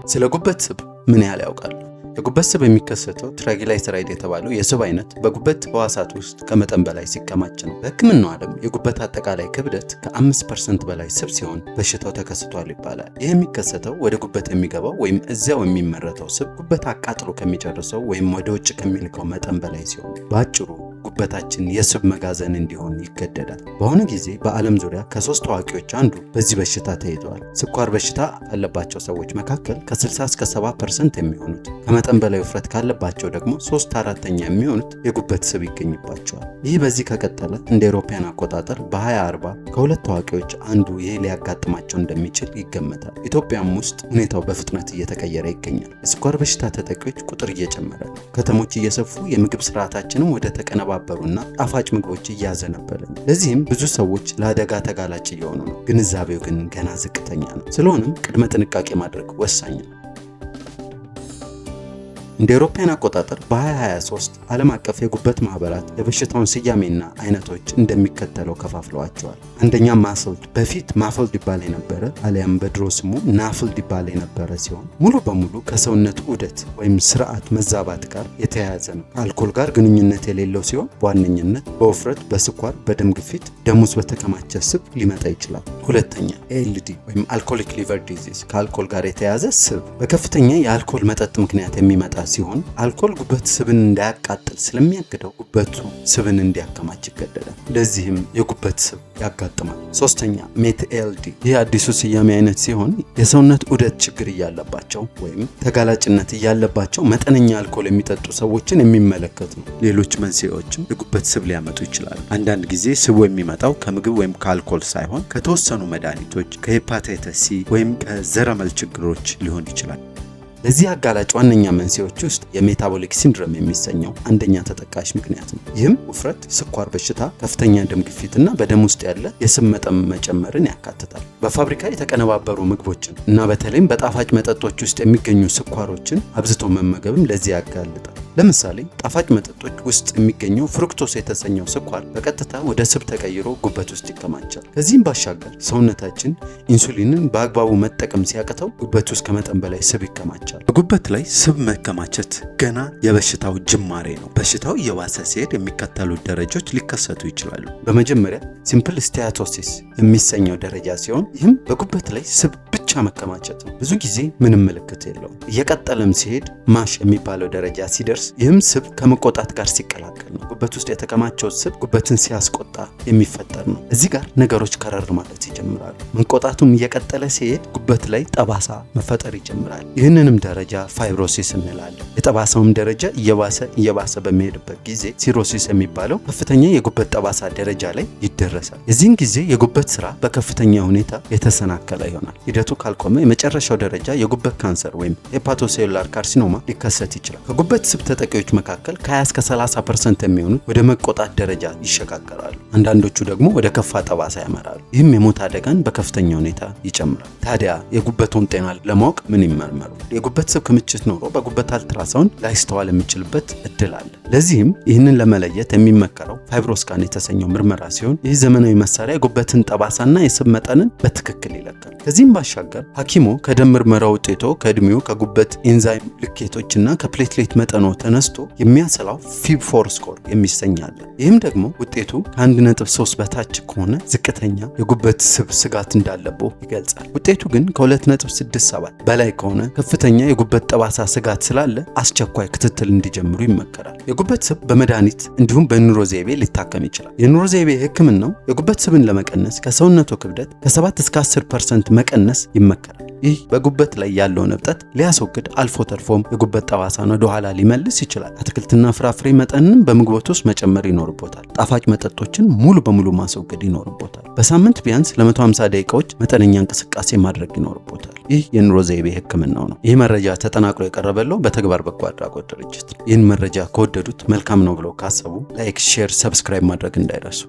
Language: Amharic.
ስለ ጉበት ስብ ምን ያህል ያውቃሉ? የጉበት ስብ የሚከሰተው ትራይግላይሰራይድ የተባለው የስብ አይነት በጉበት ህዋሳት ውስጥ ከመጠን በላይ ሲከማች ነው። በህክምናው ዓለም የጉበት አጠቃላይ ክብደት ከ5% በላይ ስብ ሲሆን በሽታው ተከስቷል ይባላል። ይህ የሚከሰተው ወደ ጉበት የሚገባው ወይም እዚያው የሚመረተው ስብ ጉበት አቃጥሎ ከሚጨርሰው ወይም ወደ ውጭ ከሚልከው መጠን በላይ ሲሆን በአጭሩ ጉበታችን የስብ መጋዘን እንዲሆን ይገደዳል። በአሁኑ ጊዜ በዓለም ዙሪያ ከ3 ታዋቂዎች አንዱ በዚህ በሽታ ተይዘዋል። ስኳር በሽታ ካለባቸው ሰዎች መካከል ከ60 እስከ 70% የሚሆኑት፣ ከመጠን በላይ ውፍረት ካለባቸው ደግሞ 3/4 የሚሆኑት የጉበት ስብ ይገኝባቸዋል። ይህ በዚህ ከቀጠለ እንደ አውሮፓውያን አቆጣጠር በ2040 ከ2 ታዋቂዎች አንዱ ይህ ሊያጋጥማቸው እንደሚችል ይገመታል። ኢትዮጵያም ውስጥ ሁኔታው በፍጥነት እየተቀየረ ይገኛል። የስኳር በሽታ ተጠቂዎች ቁጥር እየጨመረ ነው። ከተሞች እየሰፉ የምግብ ስርዓታችንም ወደ ተቀነባበሩና ጣፋጭ ምግቦች እያዘነበለ ነው። ለዚህም ብዙ ሰዎች ለአደጋ ተጋላጭ እየሆኑ ነው። ግንዛቤው ግን ገና ዝቅተኛ ነው። ስለሆነም ቅድመ ጥንቃቄ ማድረግ ወሳኝ ነው። እንደ አውሮፓውያን አቆጣጠር በ2023 ዓለም አቀፍ የጉበት ማህበራት የበሽታውን ስያሜና አይነቶች እንደሚከተለው ከፋፍለዋቸዋል። አንደኛ ማፍልድ፣ በፊት ማፍልድ ይባል የነበረ አሊያም በድሮ ስሙ ናፍልድ ይባል የነበረ ሲሆን ሙሉ በሙሉ ከሰውነት ዑደት ወይም ስርዓት መዛባት ጋር የተያያዘ ነው። ከአልኮል ጋር ግንኙነት የሌለው ሲሆን በዋነኝነት በውፍረት፣ በስኳር፣ በደም ግፊት፣ ደም ውስጥ በተከማቸ ስብ ሊመጣ ይችላል። ሁለተኛ ኤልዲ ወይም አልኮሊክ ሊቨር ዲዚዝ፣ ከአልኮል ጋር የተያያዘ ስብ በከፍተኛ የአልኮል መጠጥ ምክንያት የሚመጣ ሲሆን አልኮል ጉበት ስብን እንዳያቃጥል ስለሚያግደው ጉበቱ ስብን እንዲያከማች ይገደዳል። ለዚህም የጉበት ስብ ያጋጥማል። ሶስተኛ ሜት-ኤልዲ፣ ይህ አዲሱ ስያሜ አይነት ሲሆን የሰውነት ዑደት ችግር እያለባቸው ወይም ተጋላጭነት እያለባቸው መጠነኛ አልኮል የሚጠጡ ሰዎችን የሚመለከት ነው። ሌሎች መንስኤዎችም የጉበት ስብ ሊያመጡ ይችላሉ። አንዳንድ ጊዜ ስቡ የሚመጣው ከምግብ ወይም ከአልኮል ሳይሆን ከተወሰኑ መድኃኒቶች፣ ከሄፓታይተስ ሲ ወይም ከዘረመል ችግሮች ሊሆን ይችላል። ለዚህ አጋላጭ ዋነኛ መንስኤዎች ውስጥ የሜታቦሊክ ሲንድሮም የሚሰኘው አንደኛ ተጠቃሽ ምክንያት ነው። ይህም ውፍረት፣ ስኳር በሽታ፣ ከፍተኛ ደም ግፊትና በደም ውስጥ ያለ የስብ መጠን መጨመርን ያካትታል። በፋብሪካ የተቀነባበሩ ምግቦችን እና በተለይም በጣፋጭ መጠጦች ውስጥ የሚገኙ ስኳሮችን አብዝቶ መመገብም ለዚህ ያጋልጣል። ለምሳሌ ጣፋጭ መጠጦች ውስጥ የሚገኘው ፍሩክቶስ የተሰኘው ስኳር በቀጥታ ወደ ስብ ተቀይሮ ጉበት ውስጥ ይከማቻል። ከዚህም ባሻገር ሰውነታችን ኢንሱሊንን በአግባቡ መጠቀም ሲያቅተው ጉበት ውስጥ ከመጠን በላይ ስብ ይከማቻል። በጉበት ላይ ስብ መከማቸት ገና የበሽታው ጅማሬ ነው። በሽታው እየባሰ ሲሄድ የሚከተሉት ደረጃዎች ሊከሰቱ ይችላሉ። በመጀመሪያ ሲምፕል ስቲያቶሲስ የሚሰኘው ደረጃ ሲሆን ይህም በጉበት ላይ ስብ ብቻ መከማቸት ነው። ብዙ ጊዜ ምንም ምልክት የለውም። እየቀጠለም ሲሄድ ማሽ የሚባለው ደረጃ ሲደርስ ይህም ስብ ከመቆጣት ጋር ሲቀላቀል ነው። ጉበት ውስጥ የተከማቸው ስብ ጉበትን ሲያስቆጣ የሚፈጠር ነው። እዚህ ጋር ነገሮች ከረር ማለት ይጀምራሉ። መንቆጣቱም እየቀጠለ ሲሄድ ጉበት ላይ ጠባሳ መፈጠር ይጀምራል። ይህንንም ደረጃ ፋይብሮሲስ እንላለን። የጠባሳውም ደረጃ እየባሰ በሚሄድበት ጊዜ ሲሮሲስ የሚባለው ከፍተኛ የጉበት ጠባሳ ደረጃ ላይ ይደረሳል። የዚህን ጊዜ የጉበት ስራ በከፍተኛ ሁኔታ የተሰናከለ ይሆናል። ሂደቱ ካልቆመ የመጨረሻው ደረጃ የጉበት ካንሰር ወይም ሄፓቶሴሉላር ካርሲኖማ ሊከሰት ይችላል። ከጉበት ስብ ተጠቂዎች መካከል ከ20 እስከ 30% የሚሆኑት ወደ መቆጣት ደረጃ ይሸጋገራሉ። አንዳንዶቹ ደግሞ ወደ ከፋ ጠባሳ ያመራሉ። ይህም የሞት አደጋን በከፍተኛ ሁኔታ ይጨምራል። ታዲያ የጉበቱን ጤና ለማወቅ ምን ይመርመሩ? የጉበት ስብ ክምችት ኖሮ በጉበት አልትራሳውንድ ላይስተዋል የሚችልበት እድል አለ። ለዚህም ይህንን ለመለየት የሚመከረው ፋይብሮስካን የተሰኘው ምርመራ ሲሆን ይህ ዘመናዊ መሳሪያ የጉበትን ጠባሳና የስብ መጠንን በትክክል ይለካል። ከዚህም ባሻገር ሐኪሙ ከደም ምርመራ ውጤቶ ከእድሜው ከጉበት ኤንዛይም ልኬቶችና ከፕሌትሌት መጠኖ ተነስቶ የሚያሰላው ፊብ4 ስኮር የሚሰኝ አለ። ይህም ደግሞ ውጤቱ ከ1.3 በታች ከሆነ ዝቅተኛ የጉበት ስብ ስጋት እንዳለብዎ ይገልጻል። ውጤቱ ግን ከ2.67 በላይ ከሆነ ከፍተኛ የጉበት ጠባሳ ስጋት ስላለ አስቸኳይ ክትትል እንዲጀምሩ ይመከራል። የጉበት ስብ በመድኃኒት እንዲሁም በኑሮ ዘይቤ ሊታከም ይችላል። የኑሮ ዘይቤ ሕክምናው የጉበት ስብን ለመቀነስ ከሰውነቱ ክብደት ከ7 እስከ 10% መቀነስ ይመከራል። ይህ በጉበት ላይ ያለውን እብጠት ሊያስወግድ አልፎ ተርፎም የጉበት ጠባሳን ወደ ኋላ ሊመልስ ይችላል። አትክልትና ፍራፍሬ መጠንን በምግቦት ውስጥ መጨመር ይኖርቦታል። ጣፋጭ መጠጦችን ሙሉ በሙሉ ማስወገድ ይኖርቦታል። በሳምንት ቢያንስ ለ150 ደቂቃዎች መጠነኛ እንቅስቃሴ ማድረግ ይኖርቦታል። ይህ የኑሮ ዘይቤ ሕክምናው ነው። ይህ መረጃ ተጠናቅሮ የቀረበለው በተግባር በጎ አድራጎት ድርጅት። ይህን መረጃ ከወደዱት መልካም ነው ብለው ካሰቡ ላይክ፣ ሼር፣ ሰብስክራይብ ማድረግ እንዳይረሱ።